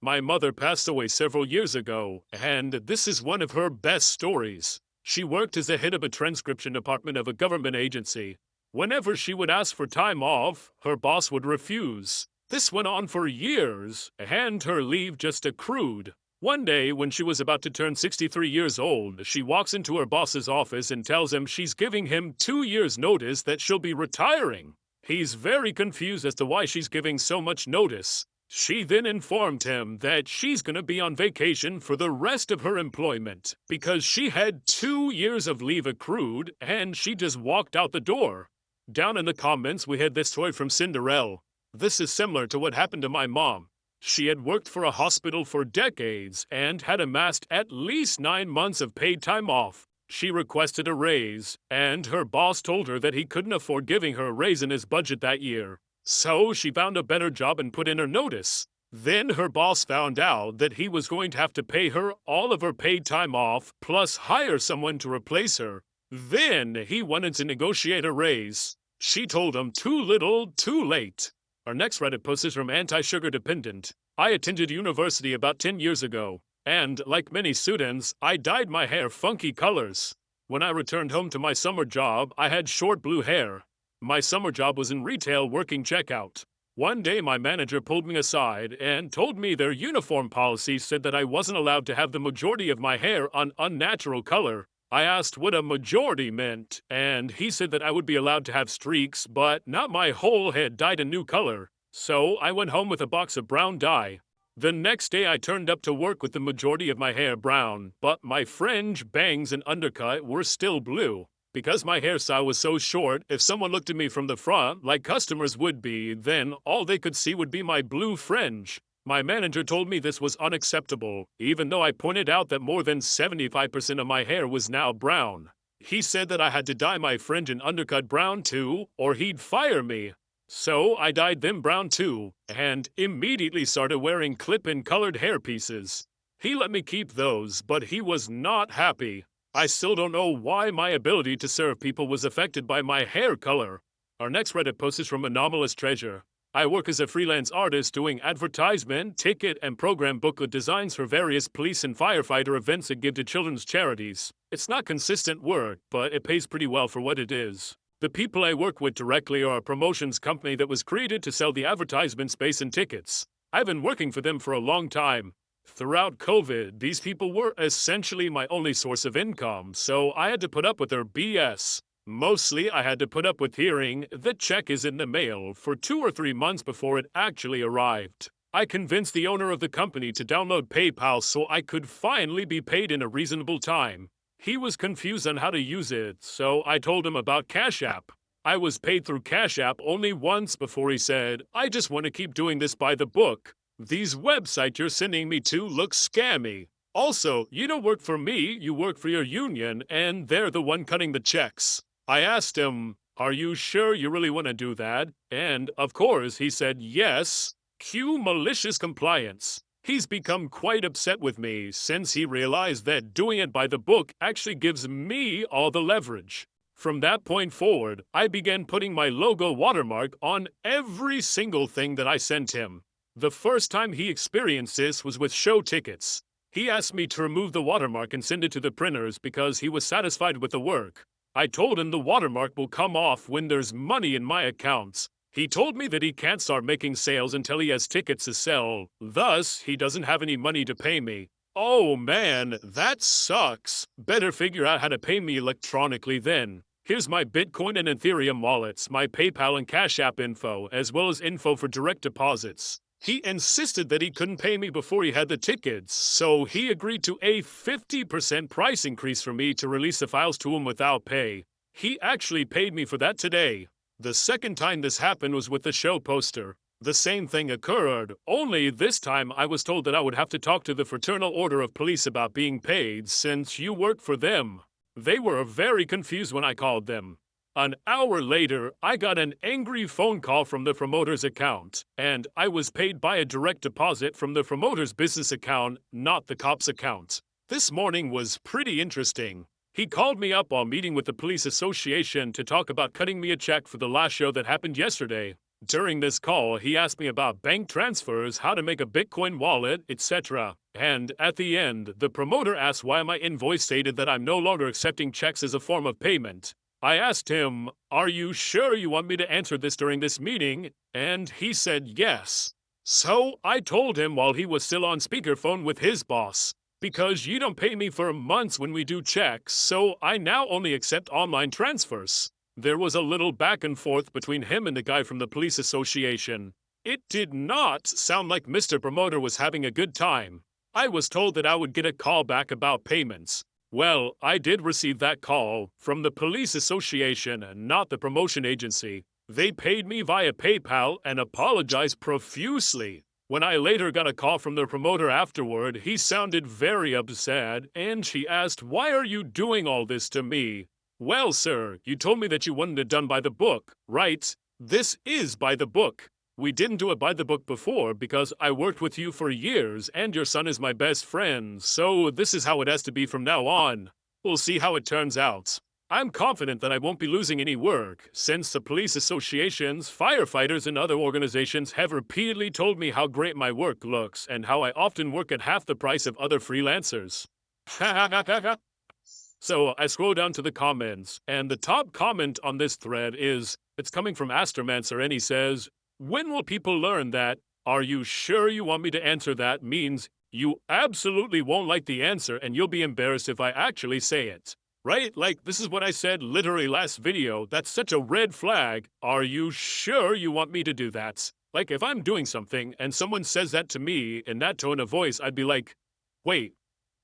My mother passed away several years ago, and this is one of her best stories. She worked as the head of a transcription department of a government agency. Whenever she would ask for time off, her boss would refuse. This went on for years, and her leave just accrued. One day, when she was about to turn 63 years old, she walks into her boss's office and tells him she's giving him 2 years' notice that she'll be retiring. He's very confused as to why she's giving so much notice. She then informed him that she's going to be on vacation for the rest of her employment because she had 2 years of leave accrued and she just walked out the door. Down in the comments, we had this story from Cinderella. This is similar to what happened to my mom. She had worked for a hospital for decades and had amassed at least 9 months of paid time off. She requested a raise, and her boss told her that he couldn't afford giving her a raise in his budget that year. So she found a better job and put in her notice. Then her boss found out that he was going to have to pay her all of her paid time off, plus hire someone to replace her. Then he wanted to negotiate a raise. She told him too little, too late. Our next Reddit post is from Anti-Sugar Dependent. I attended university about 10 years ago, and like many students, I dyed my hair funky colors. When I returned home to my summer job, I had short blue hair. My summer job was in retail working checkout. One day my manager pulled me aside and told me their uniform policy said that I wasn't allowed to have the majority of my hair an unnatural color. I asked what a majority meant, and he said that I would be allowed to have streaks, but not my whole head dyed a new color. So I went home with a box of brown dye. The next day I turned up to work with the majority of my hair brown, but my fringe, bangs, and undercut were still blue. Because my hairstyle was so short, if someone looked at me from the front, like customers would be, then all they could see would be my blue fringe. My manager told me this was unacceptable, even though I pointed out that more than 75% of my hair was now brown. He said that I had to dye my fringe and undercut brown too, or he'd fire me. So I dyed them brown too, and immediately started wearing clip-in colored hairpieces. He let me keep those, but he was not happy. I still don't know why my ability to serve people was affected by my hair color. Our next Reddit post is from Anomalous Treasure. I work as a freelance artist doing advertisement, ticket, and program booklet designs for various police and firefighter events that give to children's charities. It's not consistent work, but it pays pretty well for what it is. The people I work with directly are a promotions company that was created to sell the advertisement space and tickets. I've been working for them for a long time. Throughout COVID, these people were essentially my only source of income, so I had to put up with their BS. Mostly, I had to put up with hearing the check is in the mail for 2 or 3 months before it actually arrived. I convinced the owner of the company to download PayPal so I could finally be paid in a reasonable time. He was confused on how to use it, so I told him about Cash App. I was paid through Cash App only once before he said, "I just want to keep doing this by the book. These websites you're sending me to look scammy. Also, you don't work for me, you work for your union, and they're the one cutting the checks." I asked him, "Are you sure you really want to do that?" And, of course, he said yes. Cue malicious compliance. He's become quite upset with me since he realized that doing it by the book actually gives me all the leverage. From that point forward, I began putting my logo Watermark on every single thing that I sent him. The first time he experienced this was with show tickets. He asked me to remove the watermark and send it to the printers because he was satisfied with the work. I told him the watermark will come off when there's money in my accounts. He told me that he can't start making sales until he has tickets to sell. Thus, he doesn't have any money to pay me. Oh man, that sucks. Better figure out how to pay me electronically then. Here's my Bitcoin and Ethereum wallets, my PayPal and Cash App info, as well as info for direct deposits. He insisted that he couldn't pay me before he had the tickets, so he agreed to a 50% price increase for me to release the files to him without pay. He actually paid me for that today. The second time this happened was with the show poster. The same thing occurred, only this time I was told that I would have to talk to the Fraternal Order of Police about being paid since you work for them. They were very confused when I called them. An hour later, I got an angry phone call from the promoter's account, and I was paid by a direct deposit from the promoter's business account, not the cop's account. This morning was pretty interesting. He called me up while meeting with the police association to talk about cutting me a check for the last show that happened yesterday. During this call, he asked me about bank transfers, how to make a Bitcoin wallet, etc. And at the end, the promoter asked why my invoice stated that I'm no longer accepting checks as a form of payment. I asked him, "Are you sure you want me to answer this during this meeting?" And he said yes. So I told him while he was still on speakerphone with his boss, "Because you don't pay me for months when we do checks, so I now only accept online transfers." There was a little back and forth between him and the guy from the police association. It did not sound like Mr. Promoter was having a good time. I was told that I would get a call back about payments. Well, I did receive that call from the police association, not the promotion agency. They paid me via PayPal and apologized profusely. When I later got a call from the promoter afterward, he sounded very upset, and she asked, "Why are you doing all this to me?" "Well, sir, you told me that you wanted it done by the book, right? This is by the book. We didn't do it by the book before because I worked with you for years and your son is my best friend, so this is how it has to be from now on. We'll see how it turns out. I'm confident that I won't be losing any work, since the police associations, firefighters, and other organizations have repeatedly told me how great my work looks and how I often work at half the price of other freelancers." So I scroll down to the comments, and the top comment on this thread it's coming from Astromancer, and he says, "When will people learn that 'Are you sure you want me to answer that?' means you absolutely won't like the answer and you'll be embarrassed if I actually say it." Right? Like, this is what I said literally last video. That's such a red flag. Are you sure you want me to do that? Like, if I'm doing something and someone says that to me in that tone of voice, I'd be like, "Wait,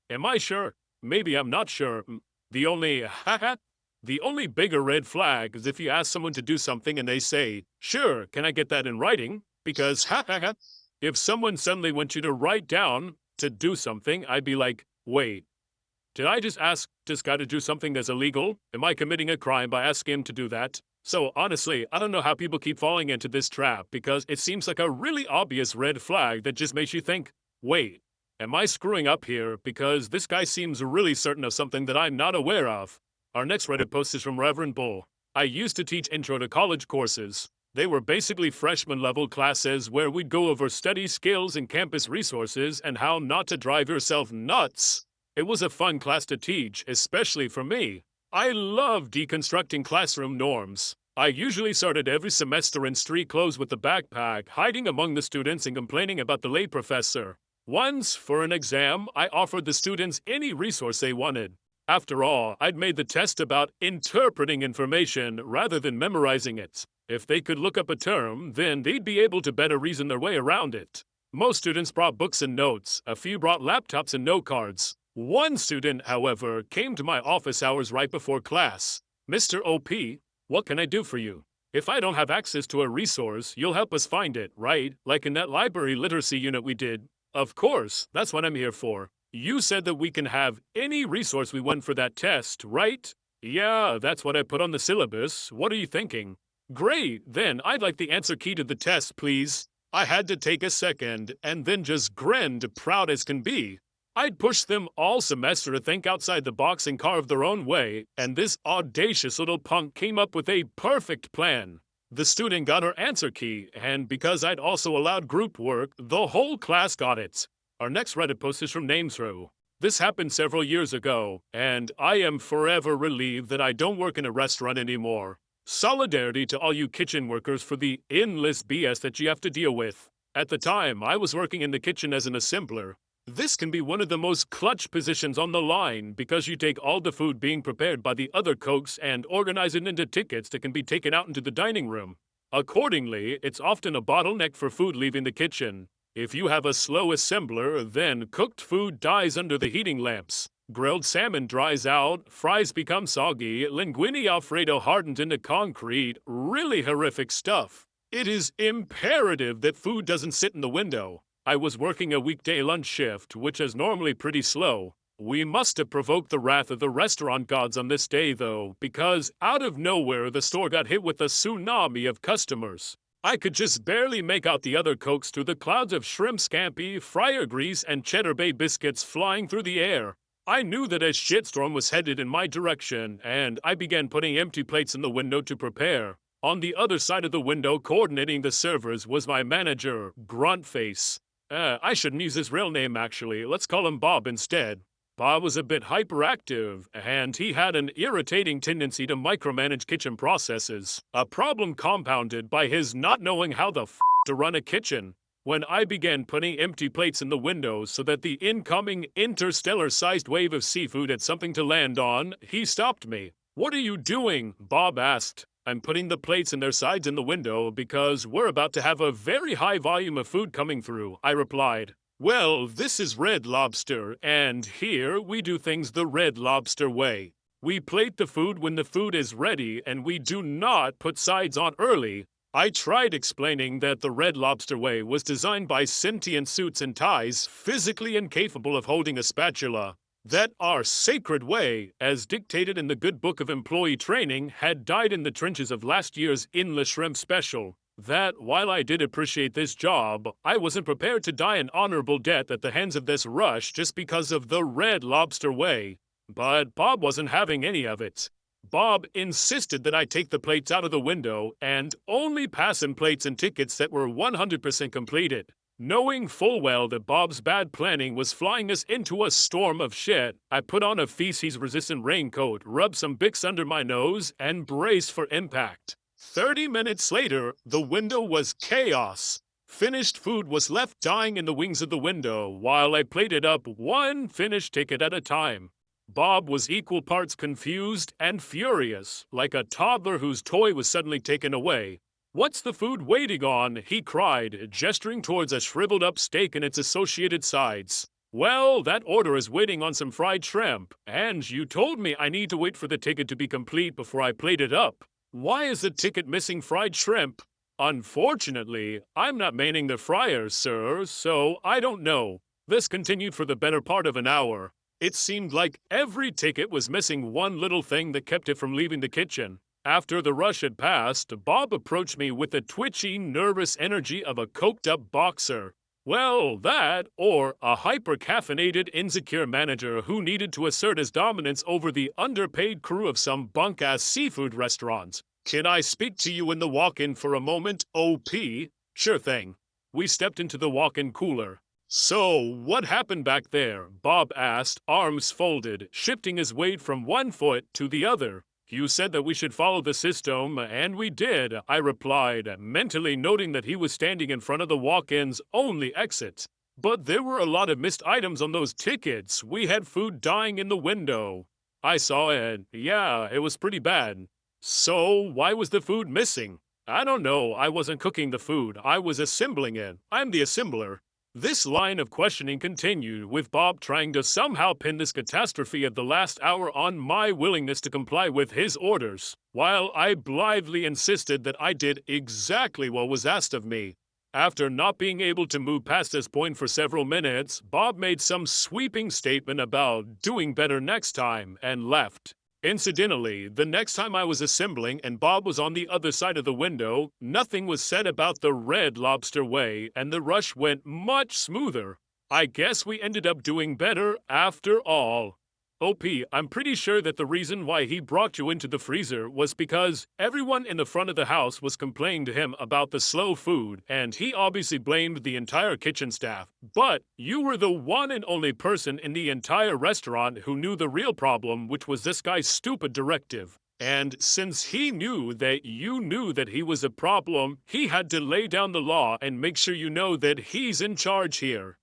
am I sure? Maybe I'm not sure." The only bigger red flag is if you ask someone to do something and they say, "Sure, can I get that in writing?" Because if someone suddenly wants you to write down to do something, I'd be like, "Wait, did I just ask this guy to do something that's illegal? Am I committing a crime by asking him to do that?" So honestly, I don't know how people keep falling into this trap because it seems like a really obvious red flag that just makes you think, "Wait, am I screwing up here? Because this guy seems really certain of something that I'm not aware of." Our next Reddit post is from Reverend Bull. "I used to teach intro to college courses. They were basically freshman level classes where we'd go over study skills and campus resources and how not to drive yourself nuts. It was a fun class to teach, especially for me. I love deconstructing classroom norms. I usually started every semester in street clothes with a backpack, hiding among the students and complaining about the late professor. Once, for an exam, I offered the students any resource they wanted. After all, I'd made the test about interpreting information rather than memorizing it. If they could look up a term, then they'd be able to better reason their way around it. Most students brought books and notes. A few brought laptops and note cards. One student, however, came to my office hours right before class. "Mr. OP, what can I do for you? If I don't have access to a resource, you'll help us find it, right? Like in that library literacy unit we did." "Of course, that's what I'm here for. You said that we can have any resource we want for that test, right?" "Yeah, that's what I put on the syllabus. What are you thinking?" "Great, then I'd like the answer key to the test, please." I had to take a second and then just grinned, proud as can be. I'd pushed them all semester to think outside the box and carve their own way, and this audacious little punk came up with a perfect plan. The student got her answer key, and because I'd also allowed group work, the whole class got it. Our next Reddit post is from Namesrow. "This happened several years ago, and I am forever relieved that I don't work in a restaurant anymore. Solidarity to all you kitchen workers for the endless BS that you have to deal with. At the time, I was working in the kitchen as an assembler. This can be one of the most clutch positions on the line because you take all the food being prepared by the other cooks and organize it into tickets that can be taken out into the dining room. Accordingly, it's often a bottleneck for food leaving the kitchen. If you have a slow assembler, then cooked food dies under the heating lamps. Grilled salmon dries out, fries become soggy, linguine alfredo hardens into concrete, really horrific stuff. It is imperative that food doesn't sit in the window. I was working a weekday lunch shift, which is normally pretty slow. We must have provoked the wrath of the restaurant gods on this day, though, because out of nowhere the store got hit with a tsunami of customers. I could just barely make out the other cokes through the clouds of shrimp scampi, fryer grease, and cheddar bay biscuits flying through the air. I knew that a shitstorm was headed in my direction, and I began putting empty plates in the window to prepare. On the other side of the window, coordinating the servers, was my manager, Gruntface. I shouldn't use his real name, actually. Let's call him Bob instead. Bob was a bit hyperactive, and he had an irritating tendency to micromanage kitchen processes, a problem compounded by his not knowing how the f to run a kitchen. When I began putting empty plates in the window so that the incoming interstellar-sized wave of seafood had something to land on, he stopped me. "What are you doing?" Bob asked. "I'm putting the plates in their sides in the window because we're about to have a very high volume of food coming through," I replied. "Well, this is Red Lobster, and here we do things the Red Lobster way. We plate the food when the food is ready, and we do not put sides on early." I tried explaining that the Red Lobster way was designed by sentient suits and ties physically incapable of holding a spatula. That our sacred way, as dictated in the good book of employee training, had died in the trenches of last year's Inla Shrimp Special. That, while I did appreciate this job, I wasn't prepared to die an honorable death at the hands of this rush just because of the Red Lobster way. But Bob wasn't having any of it. Bob insisted that I take the plates out of the window and only pass him plates and tickets that were 100% completed. Knowing full well that Bob's bad planning was flying us into a storm of shit, I put on a feces-resistant raincoat, rubbed some Bicks under my nose, and braced for impact. 30 minutes later, the window was chaos. Finished food was left dying in the wings of the window while I plated up one finished ticket at a time. Bob was equal parts confused and furious, like a toddler whose toy was suddenly taken away. "What's the food waiting on?" he cried, gesturing towards a shriveled-up steak and its associated sides. "Well, that order is waiting on some fried shrimp, and you told me I need to wait for the ticket to be complete before I plate it up. Why is the ticket missing fried shrimp?" "Unfortunately, I'm not manning the fryer, sir, so I don't know." This continued for the better part of an hour. It seemed like every ticket was missing one little thing that kept it from leaving the kitchen. After the rush had passed, Bob approached me with the twitchy, nervous energy of a coked-up boxer. Well, that, or a hyper-caffeinated, insecure manager who needed to assert his dominance over the underpaid crew of some bunk-ass seafood restaurant. "Can I speak to you in the walk-in for a moment, OP?" "Sure thing." We stepped into the walk-in cooler. "So, what happened back there?" Bob asked, arms folded, shifting his weight from one foot to the other. "You said that we should follow the system, and we did," I replied, mentally noting that he was standing in front of the walk-in's only exit. "But there were a lot of missed items on those tickets. We had food dying in the window." "I saw it. Yeah, it was pretty bad." "So, why was the food missing?" "I don't know. I wasn't cooking the food. I was assembling it. I'm the assembler." This line of questioning continued, with Bob trying to somehow pin this catastrophe of the last hour on my willingness to comply with his orders, while I blithely insisted that I did exactly what was asked of me. After not being able to move past this point for several minutes, Bob made some sweeping statement about doing better next time and left. Incidentally, the next time I was assembling and Bob was on the other side of the window, nothing was said about the Red Lobster way, and the rush went much smoother. I guess we ended up doing better after all. OP, I'm pretty sure that the reason why he brought you into the freezer was because everyone in the front of the house was complaining to him about the slow food, and he obviously blamed the entire kitchen staff. But you were the one and only person in the entire restaurant who knew the real problem, which was this guy's stupid directive. And since he knew that you knew that he was a problem, he had to lay down the law and make sure you know that he's in charge here.